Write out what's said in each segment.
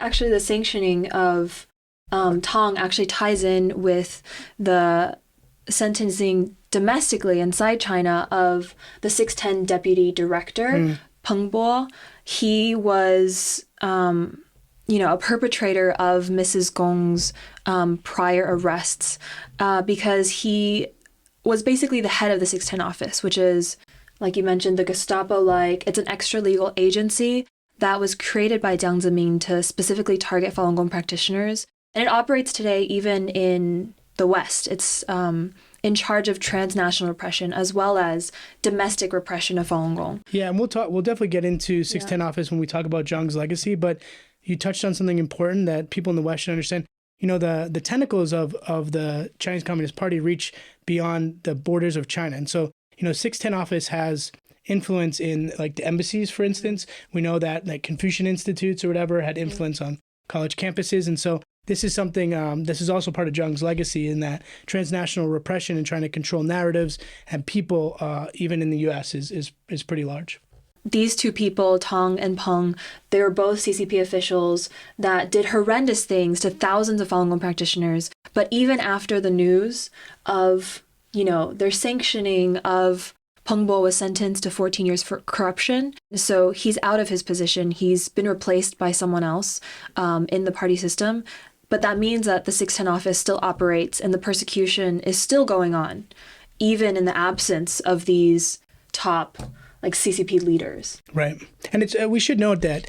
Actually, the sanctioning of Tong actually ties in with the sentencing domestically inside China of the 610 deputy director, Peng Bo. He was, a perpetrator of Mrs. Gong's prior arrests because he was basically the head of the 610 office, which is, like you mentioned, the Gestapo-like. It's an extra-legal agency that was created by Jiang Zemin to specifically target Falun Gong practitioners. And it operates today even in the West. It's in charge of transnational repression as well as domestic repression of Falun Gong. Yeah, and we'll definitely get into 610 office when we talk about Zhang's legacy, but you touched on something important that people in the West should understand. The tentacles of the Chinese Communist Party reach beyond the borders of China. And so, 610 office has influence in like the embassies, for instance. We know that like Confucian institutes or whatever had influence on college campuses. And so this is something, this is also part of Zhang's legacy in that transnational repression and trying to control narratives and people, even in the U.S., is pretty large. These two people, Tong and Peng, they were both CCP officials that did horrendous things to thousands of Falun Gong practitioners. But even after the news of, their sanctioning of Peng Bo was sentenced to 14 years for corruption. So he's out of his position. He's been replaced by someone else in the party system. But that means that the 610 office still operates and the persecution is still going on, even in the absence of these top CCP leaders. Right. And it's we should note that,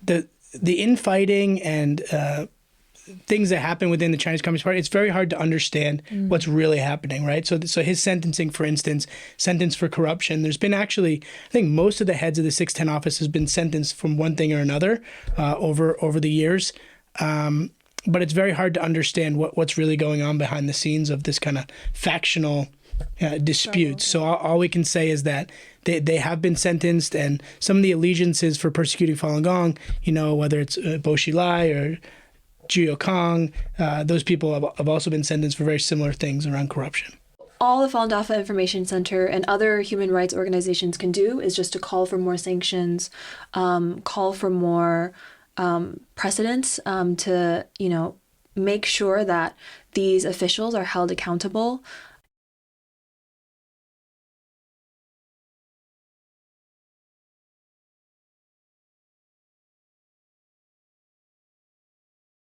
the infighting and things that happen within the Chinese Communist Party, it's very hard to understand what's really happening, right? So his sentencing, for instance, sentence for corruption, there's been actually, I think most of the heads of the 610 office has been sentenced from one thing or another over the years. But it's very hard to understand what's really going on behind the scenes of this kind of factional disputes. So all we can say is that they have been sentenced, and some of the allegiances for persecuting Falun Gong, whether it's Bo Xilai or Jiu Kang, those people have also been sentenced for very similar things around corruption. All the Falun Dafa Information Center and other human rights organizations can do is just to call for more sanctions, call for more precedents to, make sure that these officials are held accountable.